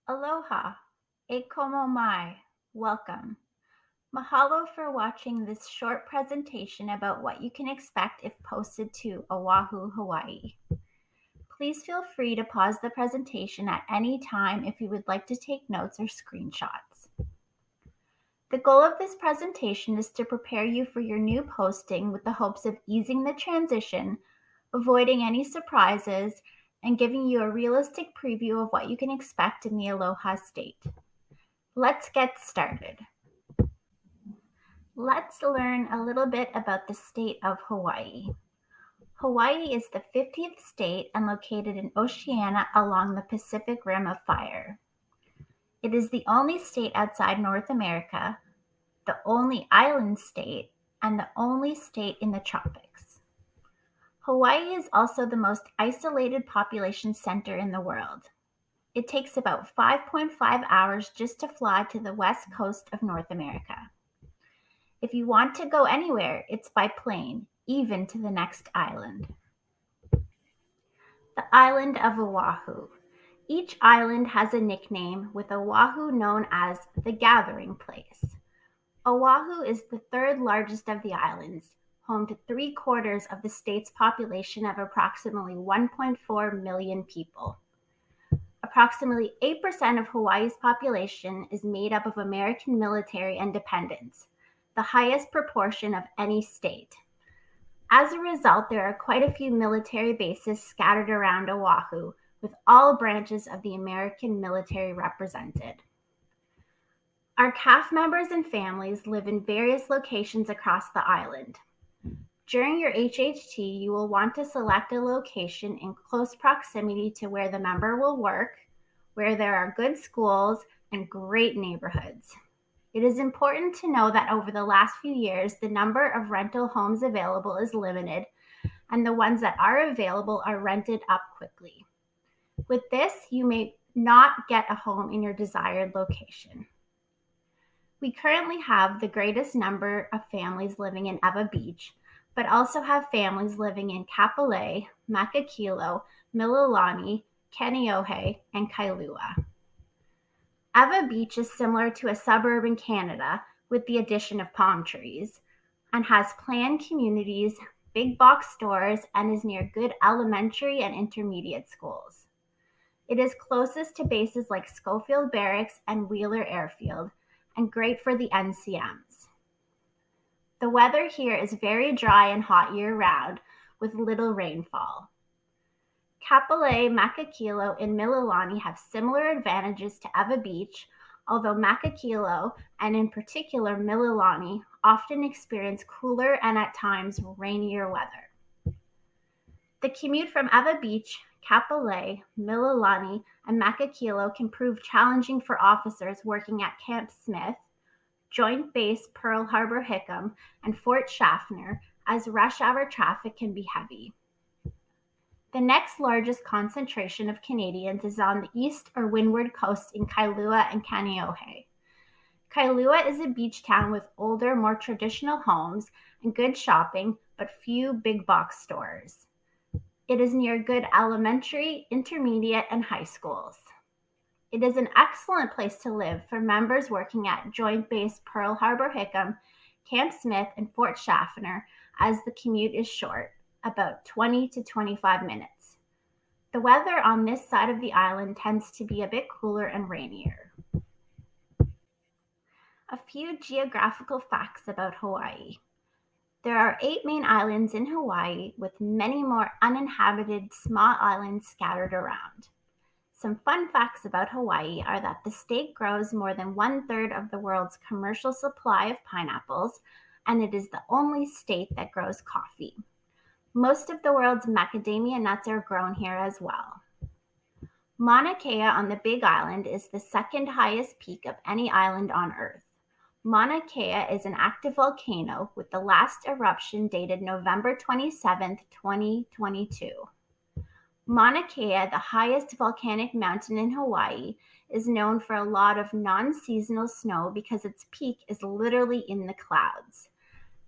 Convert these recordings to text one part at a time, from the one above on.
Aloha, e komo mai, welcome. Mahalo for watching this short presentation about what you can expect if posted to Oahu, Hawaii. Please feel free to pause the presentation at any time if you would like to take notes or screenshots. The goal of this presentation is to prepare you for your new posting with the hopes of easing the transition, avoiding any surprises, and giving you a realistic preview of what you can expect in the Aloha State. Let's get started. Let's learn a little bit about the state of Hawaii. Hawaii is the 50th state and located in Oceania along the Pacific Rim of Fire. It is the only state outside North America, the only island state, and the only state in the tropics. Hawaii is also the most isolated population center in the world. It takes about 5.5 hours just to fly to the west coast of North America. If you want to go anywhere, it's by plane, even to the next island. The island of Oahu. Each island has a nickname, with Oahu known as the gathering place. Oahu is the third largest of the islands, home to 3/4 of the state's population of approximately 1.4 million people. Approximately 8% of Hawaii's population is made up of American military and dependents, the highest proportion of any state. As a result, there are quite a few military bases scattered around Oahu, with all branches of the American military represented. Our CAF members and families live in various locations across the island. During your HHT, you will want to select a location in close proximity to where the member will work, where there are good schools and great neighborhoods. It is important to know that over the last few years, the number of rental homes available is limited, and the ones that are available are rented up quickly. With this, you may not get a home in your desired location. We currently have the greatest number of families living in Ewa Beach, but also have families living in Kapolei, Makakilo, Mililani, Kaneohe, and Kailua. Ewa Beach is similar to a suburb in Canada with the addition of palm trees and has planned communities, big box stores, and is near good elementary and intermediate schools. It is closest to bases like Schofield Barracks and Wheeler Airfield and great for the NCMs. The weather here is very dry and hot year-round with little rainfall. Kapolei, Makakilo, and Mililani have similar advantages to Ewa Beach, although Makakilo, and in particular Mililani, often experience cooler and at times rainier weather. The commute from Ewa Beach, Kapolei, Mililani, and Makakilo can prove challenging for officers working at Camp Smith, Joint Base Pearl Harbor Hickam, and Fort Schaffner, as rush hour traffic can be heavy. The next largest concentration of Canadians is on the east or windward coast in Kailua and Kaneohe. Kailua is a beach town with older, more traditional homes and good shopping, but few big box stores. It is near good elementary, intermediate, and high schools. It is an excellent place to live for members working at Joint Base Pearl Harbor Hickam, Camp Smith, and Fort Schaffner, as the commute is short, about 20 to 25 minutes. The weather on this side of the island tends to be a bit cooler and rainier. A few geographical facts about Hawaii. There are 8 main islands in Hawaii, with many more uninhabited small islands scattered around. Some fun facts about Hawaii are that the state grows more than 1/3 of the world's commercial supply of pineapples, and it is the only state that grows coffee. Most of the world's macadamia nuts are grown here as well. Mauna Kea on the Big Island is the second highest peak of any island on Earth. Mauna Kea is an active volcano with the last eruption dated November 27, 2022. Mauna Kea, the highest volcanic mountain in Hawaii, is known for a lot of non-seasonal snow because its peak is literally in the clouds.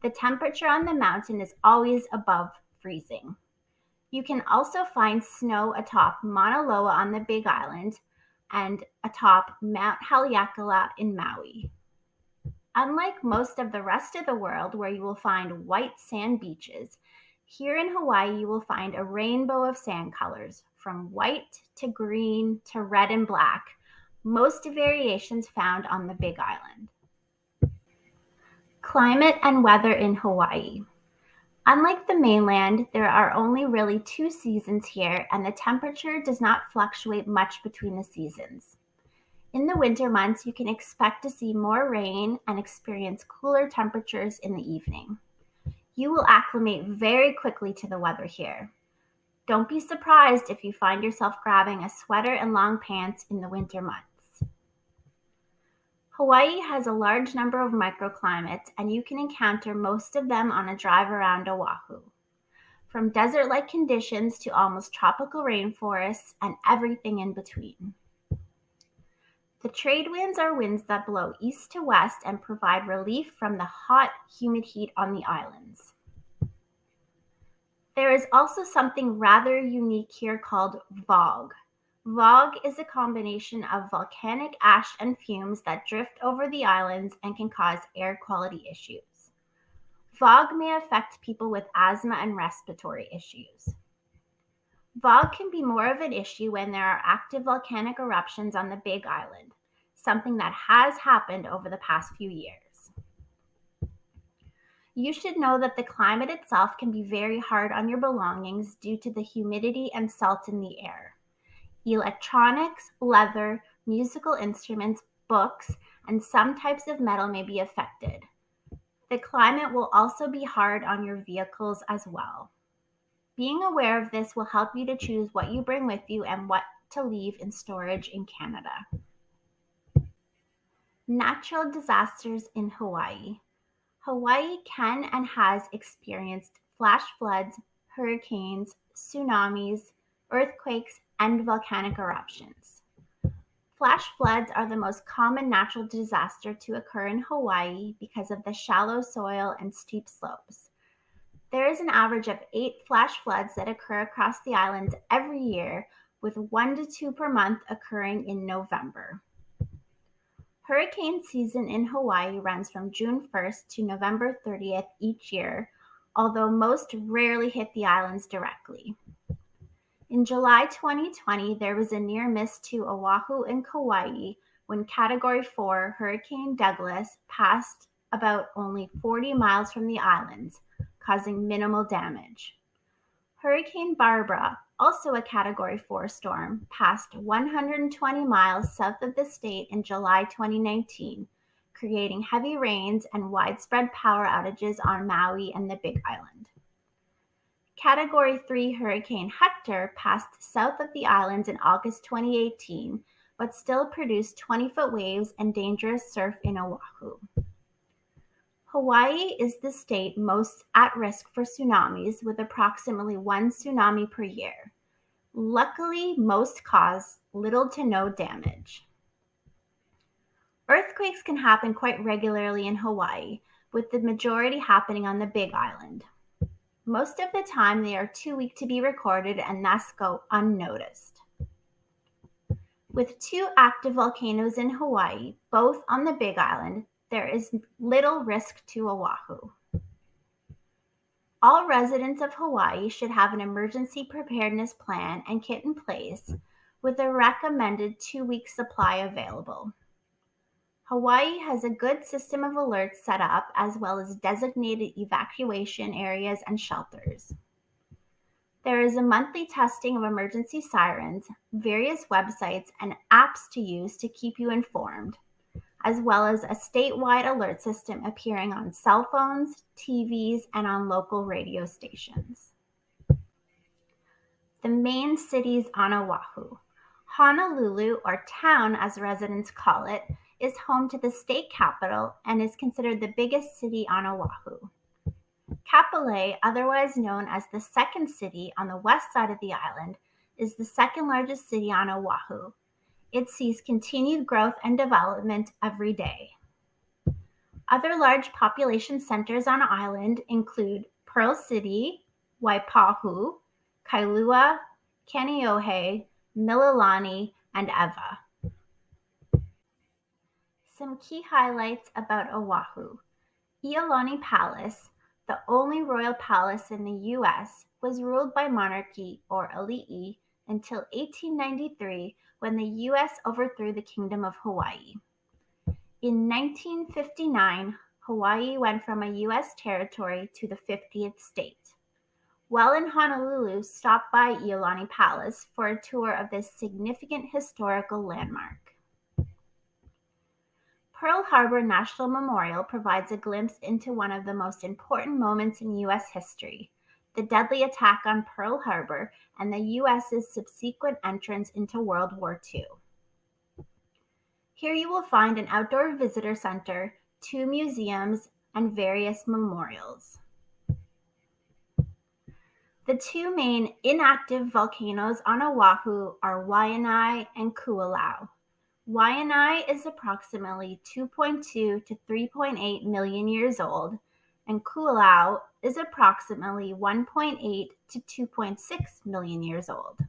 The temperature on the mountain is always above freezing. You can also find snow atop Mauna Loa on the Big Island, and atop Mount Haleakala in Maui. Unlike most of the rest of the world where you will find white sand beaches, here in Hawaii you will find a rainbow of sand colors, from white to green to red and black, most variations found on the Big Island. Climate and weather in Hawaii. Unlike the mainland, there are only really 2 seasons here, and the temperature does not fluctuate much between the seasons. In the winter months, you can expect to see more rain and experience cooler temperatures in the evening. You will acclimate very quickly to the weather here. Don't be surprised if you find yourself grabbing a sweater and long pants in the winter months. Hawaii has a large number of microclimates, and you can encounter most of them on a drive around Oahu. From desert-like conditions to almost tropical rainforests and everything in between. The trade winds are winds that blow east to west and provide relief from the hot, humid heat on the islands. There is also something rather unique here called fog. Fog is a combination of volcanic ash and fumes that drift over the islands and can cause air quality issues. Fog may affect people with asthma and respiratory issues. Fog can be more of an issue when there are active volcanic eruptions on the Big Island, something that has happened over the past few years. You should know that the climate itself can be very hard on your belongings due to the humidity and salt in the air. Electronics, leather, musical instruments, books, and some types of metal may be affected. The climate will also be hard on your vehicles as well. Being aware of this will help you to choose what you bring with you and what to leave in storage in Canada. Natural disasters in Hawaii. Hawaii can and has experienced flash floods, hurricanes, tsunamis, earthquakes, and volcanic eruptions. Flash floods are the most common natural disaster to occur in Hawaii because of the shallow soil and steep slopes. There is an average of 8 flash floods that occur across the islands every year, with 1 to 2 per month occurring in November. Hurricane season in Hawaii runs from June 1st to November 30th each year, although most rarely hit the islands directly. In July 2020, there was a near miss to Oahu and Kauai when Category 4 Hurricane Douglas passed about only 40 miles from the islands, causing minimal damage. Hurricane Barbara, also a Category 4 storm, passed 120 miles south of the state in July 2019, creating heavy rains and widespread power outages on Maui and the Big Island. Category 3 Hurricane Hector passed south of the islands in August 2018, but still produced 20-foot waves and dangerous surf in Oahu. Hawaii is the state most at risk for tsunamis, with approximately 1 tsunami per year. Luckily, most cause little to no damage. Earthquakes can happen quite regularly in Hawaii, with the majority happening on the Big Island. Most of the time, they are too weak to be recorded and thus go unnoticed. With 2 active volcanoes in Hawaii, both on the Big Island, there is little risk to Oahu. All residents of Hawaii should have an emergency preparedness plan and kit in place, with a recommended 2-week supply available. Hawaii has a good system of alerts set up, as well as designated evacuation areas and shelters. There is a monthly testing of emergency sirens, various websites, and apps to use to keep you informed, as well as a statewide alert system appearing on cell phones, TVs, and on local radio stations. The main cities on Oahu. Honolulu, or town as residents call it, is home to the state capital and is considered the biggest city on Oahu. Kapolei, otherwise known as the second city on the west side of the island, is the second largest city on Oahu. It sees continued growth and development every day. Other large population centers on the island include Pearl City, Waipahu, Kailua, Kaneohe, Mililani, and Ewa. Some key highlights about Oahu. Iolani Palace, the only royal palace in the U.S., was ruled by monarchy or ali'i until 1893 when the U.S. overthrew the Kingdom of Hawaii. In 1959, Hawaii went from a U.S. territory to the 50th state. While in Honolulu, stopped by Iolani Palace for a tour of this significant historical landmark. Pearl Harbor National Memorial provides a glimpse into one of the most important moments in U.S. history, the deadly attack on Pearl Harbor and the U.S.'s subsequent entrance into World War II. Here you will find an outdoor visitor center, 2 museums, and various memorials. The 2 main inactive volcanoes on Oahu are Waianae and Kualau. Waianae is approximately 2.2 to 3.8 million years old, and Kualau is approximately 1.8 to 2.6 million years old.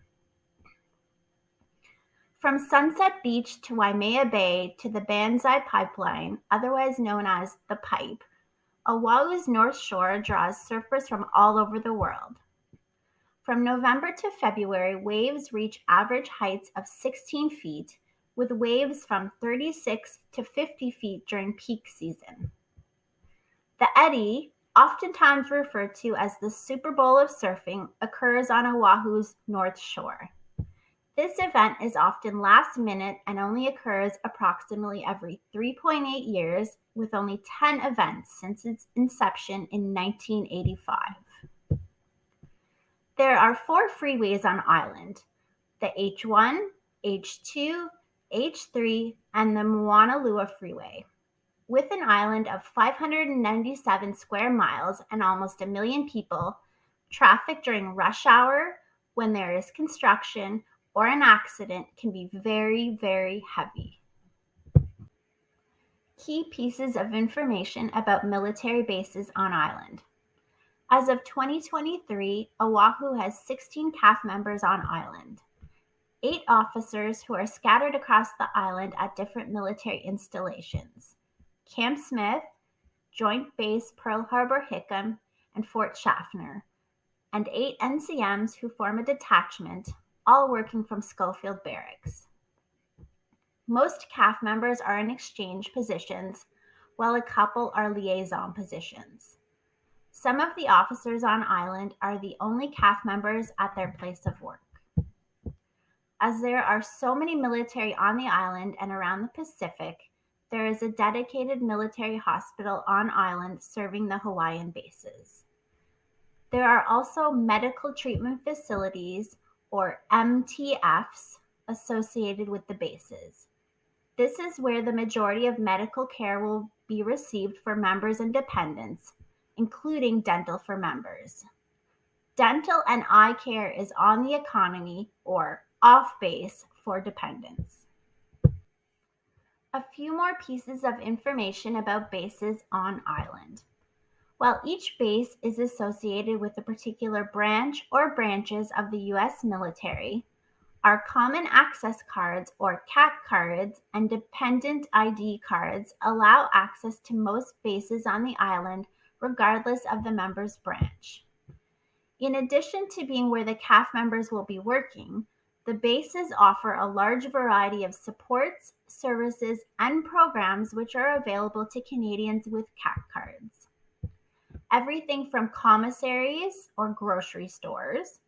From Sunset Beach to Waimea Bay to the Banzai Pipeline, otherwise known as the Pipe, Oahu's North Shore draws surfers from all over the world. From November to February, waves reach average heights of 16 feet, with waves from 36 to 50 feet during peak season. The Eddy, oftentimes referred to as the Super Bowl of surfing, occurs on Oahu's North Shore. This event is often last minute and only occurs approximately every 3.8 years, with only 10 events since its inception in 1985. There are 4 freeways on island: the H1, H2, H3, and the Moanalua Freeway. With an island of 597 square miles and almost 1 million people, traffic during rush hour, when there is construction, or an accident can be very, very heavy. Key pieces of information about military bases on island. As of 2023, Oahu has 16 CAF members on island, 8 officers who are scattered across the island at different military installations: Camp Smith, Joint Base Pearl Harbor Hickam, and Fort Schaffner, and 8 NCMs who form a detachment, all working from Schofield Barracks. Most CAF members are in exchange positions, while a couple are liaison positions. Some of the officers on island are the only CAF members at their place of work. As there are so many military on the island and around the Pacific, there is a dedicated military hospital on island serving the Hawaiian bases. There are also medical treatment facilities, or MTFs, associated with the bases. This is where the majority of medical care will be received for members and dependents, including dental for members. Dental and eye care is on the economy, or off base, for dependents. A few more pieces of information about bases on island. While each base is associated with a particular branch or branches of the U.S. military, our Common Access Cards, or CAC cards, and Dependent ID cards allow access to most bases on the island regardless of the member's branch. In addition to being where the CAF members will be working, the bases offer a large variety of supports, services, and programs which are available to Canadians with CAC cards. Everything from commissaries or grocery stores,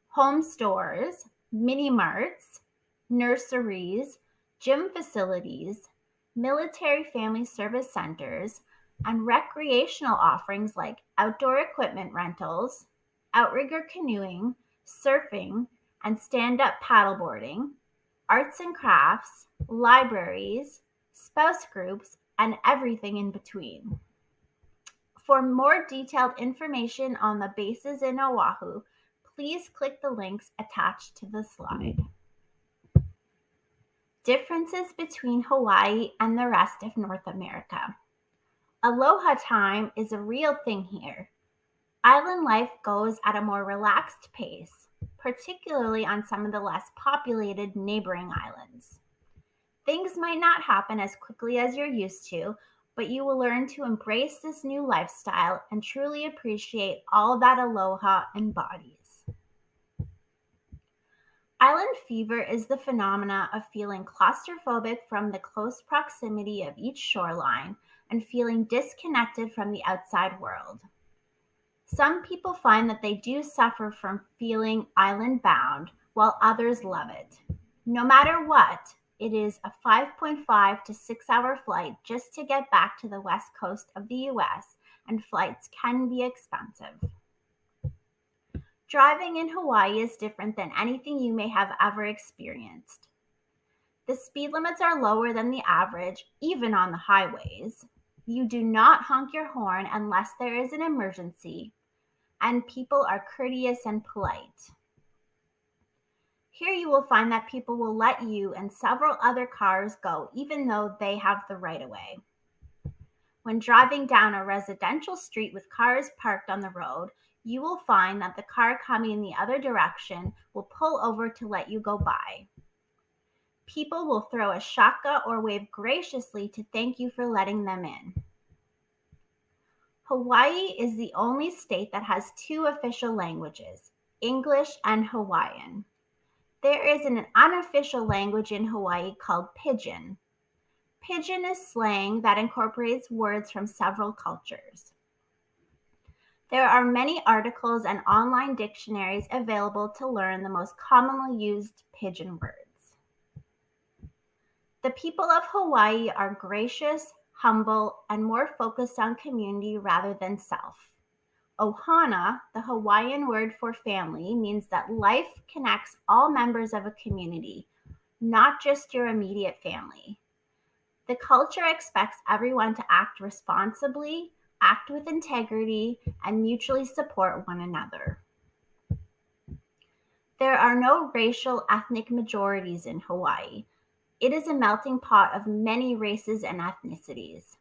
home stores, mini marts, nurseries, gym facilities, military family service centers, and recreational offerings like outdoor equipment rentals, outrigger canoeing, surfing, and stand-up paddleboarding, arts and crafts, libraries, spouse groups, and everything in between. For more detailed information on the bases in Oahu, please click the links attached to the slide. Differences between Hawaii and the rest of North America. Aloha time is a real thing here. Island life goes at a more relaxed pace, particularly on some of the less populated neighboring islands. Things might not happen as quickly as you're used to, but you will learn to embrace this new lifestyle and truly appreciate all that aloha embodies. Island fever is the phenomena of feeling claustrophobic from the close proximity of each shoreline and feeling disconnected from the outside world. Some people find that they do suffer from feeling island bound, while others love it. No matter what, it is a 5.5 to 6 hour flight just to get back to the west coast of the US, and flights can be expensive. Driving in Hawaii is different than anything you may have ever experienced. The speed limits are lower than the average, even on the highways. You do not honk your horn unless there is an emergency, and people are courteous and polite. Here you will find that people will let you and several other cars go even though they have the right of way. When driving down a residential street with cars parked on the road, you will find that the car coming in the other direction will pull over to let you go by. People will throw a shaka or wave graciously to thank you for letting them in. Hawaii is the only state that has two official languages, English and Hawaiian. There is an unofficial language in Hawaii called Pidgin. Pidgin is slang that incorporates words from several cultures. There are many articles and online dictionaries available to learn the most commonly used Pidgin words. The people of Hawaii are gracious, humble, and more focused on community rather than self. Ohana, the Hawaiian word for family, means that life connects all members of a community, not just your immediate family. The culture expects everyone to act responsibly, act with integrity, and mutually support one another. There are no racial ethnic majorities in Hawaii. It is a melting pot of many races and ethnicities.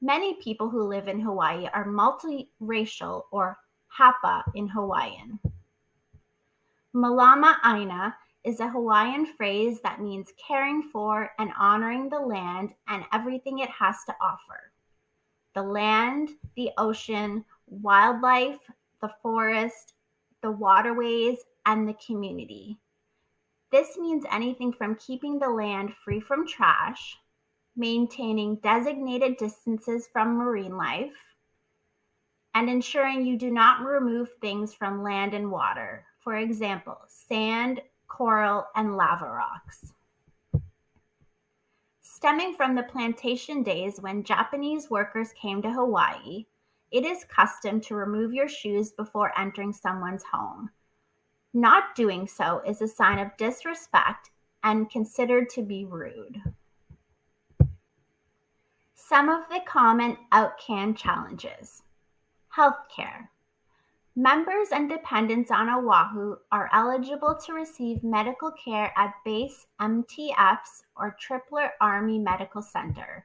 Many people who live in Hawaii are multiracial, or hapa in Hawaiian. Malama Aina is a Hawaiian phrase that means caring for and honoring the land and everything it has to offer. The land, the ocean, wildlife, the forest, the waterways, and the community. This means anything from keeping the land free from trash, maintaining designated distances from marine life, and ensuring you do not remove things from land and water, for example, sand, coral, and lava rocks. Stemming from the plantation days when Japanese workers came to Hawaii, it is custom to remove your shoes before entering someone's home. Not doing so is a sign of disrespect and considered to be rude. Some of the common OUTCAN challenges. Healthcare. Members and dependents on Oahu are eligible to receive medical care at base MTFs or Tripler Army Medical Center.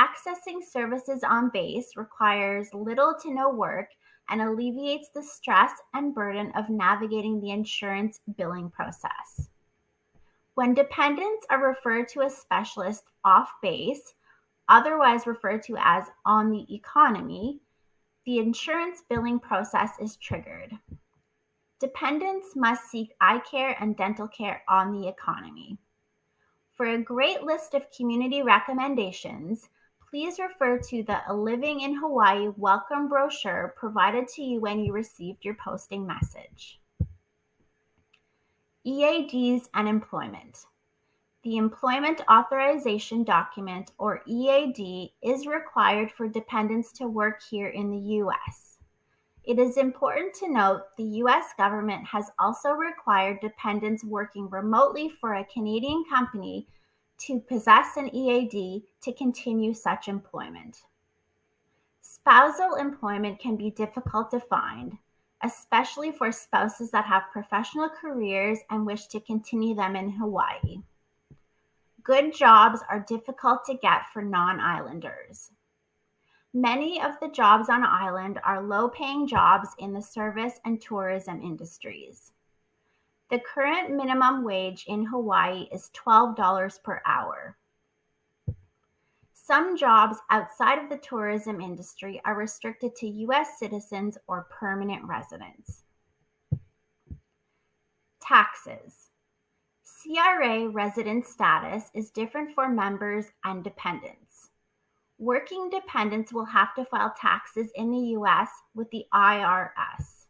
Accessing services on base requires little to no work and alleviates the stress and burden of navigating the insurance billing process. When dependents are referred to a specialist off base, otherwise referred to as on the economy, the insurance billing process is triggered. Dependents must seek eye care and dental care on the economy. For a great list of community recommendations, please refer to the A Living in Hawaii welcome brochure provided to you when you received your posting message. EADs and employment. The Employment Authorization Document, or EAD, is required for dependents to work here in the U.S. It is important to note the U.S. government has also required dependents working remotely for a Canadian company to possess an EAD to continue such employment. Spousal employment can be difficult to find, especially for spouses that have professional careers and wish to continue them in Hawaii. Good jobs are difficult to get for non-islanders. Many of the jobs on island are low-paying jobs in the service and tourism industries. The current minimum wage in Hawaii is $12 per hour. Some jobs outside of the tourism industry are restricted to U.S. citizens or permanent residents. Taxes. CRA resident status is different for members and dependents. Working dependents will have to file taxes in the U.S. with the IRS.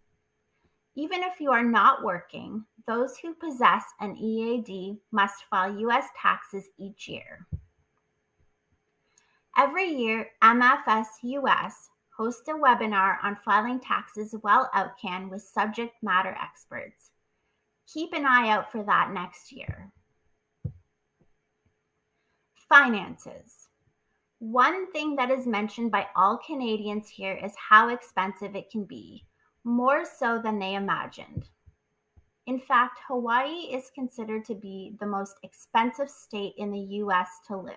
Even if you are not working, those who possess an EAD must file U.S. taxes each year. Every year, MFS US hosts a webinar on filing taxes while OUTCAN with subject matter experts. Keep an eye out for that next year. Finances. One thing that is mentioned by all Canadians here is how expensive it can be, more so than they imagined. In fact, Hawaii is considered to be the most expensive state in the U.S. to live.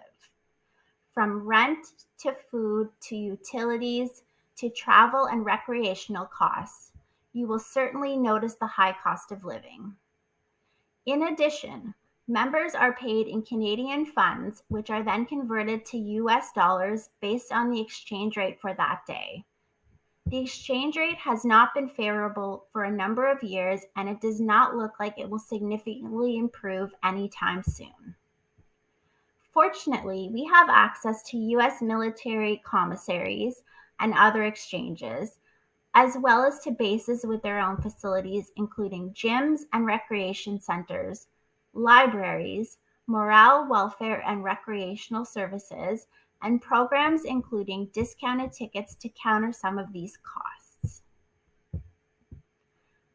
From rent to food to utilities to travel and recreational costs, you will certainly notice the high cost of living. In addition, members are paid in Canadian funds, which are then converted to US dollars based on the exchange rate for that day. The exchange rate has not been favorable for a number of years, and it does not look like it will significantly improve anytime soon. Fortunately, we have access to U.S. military commissaries and other exchanges, as well as to bases with their own facilities, including gyms and recreation centers, libraries, morale, welfare, and recreational services, and programs including discounted tickets to counter some of these costs.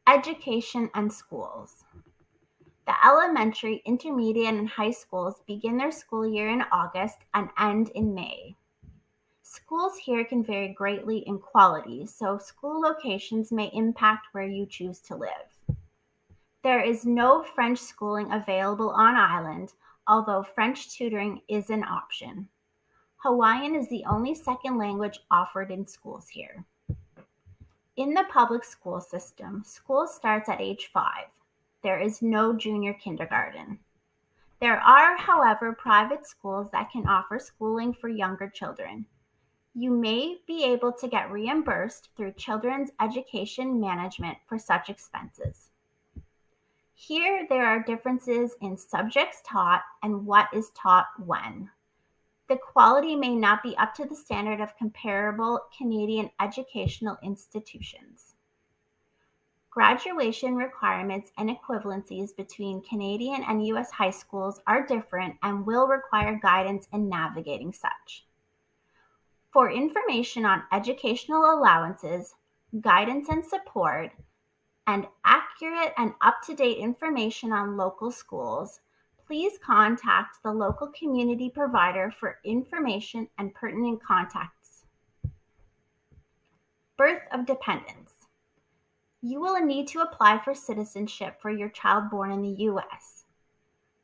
Education and schools. The elementary, intermediate, and high schools begin their school year in August and end in May. Schools here can vary greatly in quality, so school locations may impact where you choose to live. There is no French schooling available on island, although French tutoring is an option. Hawaiian is the only second language offered in schools here. In the public school system, school starts at age 5. There is no junior kindergarten. There are, however, private schools that can offer schooling for younger children. You may be able to get reimbursed through Children's Education Management for such expenses. Here, there are differences in subjects taught and what is taught when. The quality may not be up to the standard of comparable Canadian educational institutions. Graduation requirements and equivalencies between Canadian and U.S. high schools are different and will require guidance in navigating such. For information on educational allowances, guidance and support, and accurate and up-to-date information on local schools, please contact the local community provider for information and pertinent contacts. Birth of dependents. You will need to apply for citizenship for your child born in the U.S.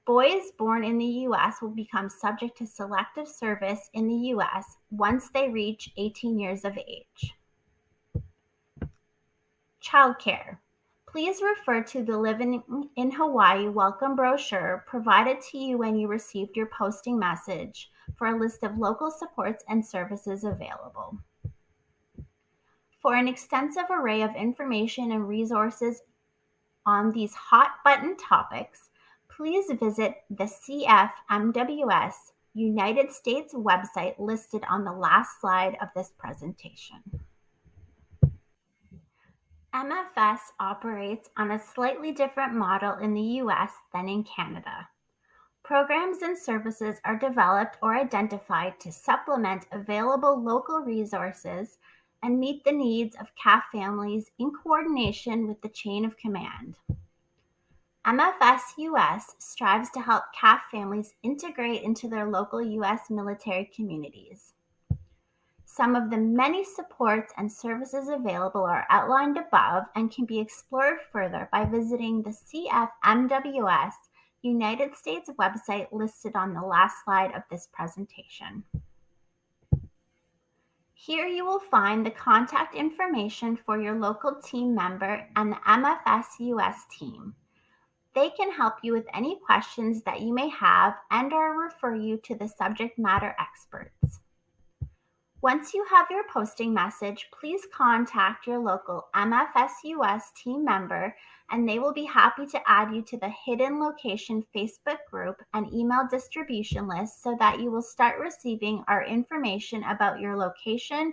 Boys born in the U.S. will become subject to selective service in the U.S. once they reach 18 years of age. Childcare. Please refer to the Living in Hawaii welcome brochure provided to you when you received your posting message for a list of local supports and services available. For an extensive array of information and resources on these hot-button topics, please visit the CFMWS United States website listed on the last slide of this presentation. MFS operates on a slightly different model in the U.S. than in Canada. Programs and services are developed or identified to supplement available local resources and meet the needs of CAF families in coordination with the chain of command. MFS US strives to help CAF families integrate into their local US military communities. Some of the many supports and services available are outlined above and can be explored further by visiting the CFMWS United States website listed on the last slide of this presentation. Here you will find the contact information for your local team member and the MFS US team. They can help you with any questions that you may have and/or refer you to the subject matter experts. Once you have your posting message, please contact your local MFSUS team member and they will be happy to add you to the Hidden Location Facebook group and email distribution list so that you will start receiving our information about your location,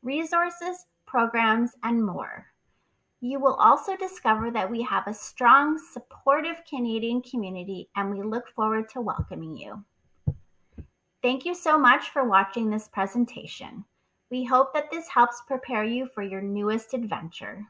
resources, programs, and more. You will also discover that we have a strong, supportive Canadian community and we look forward to welcoming you. Thank you so much for watching this presentation. We hope that this helps prepare you for your newest adventure.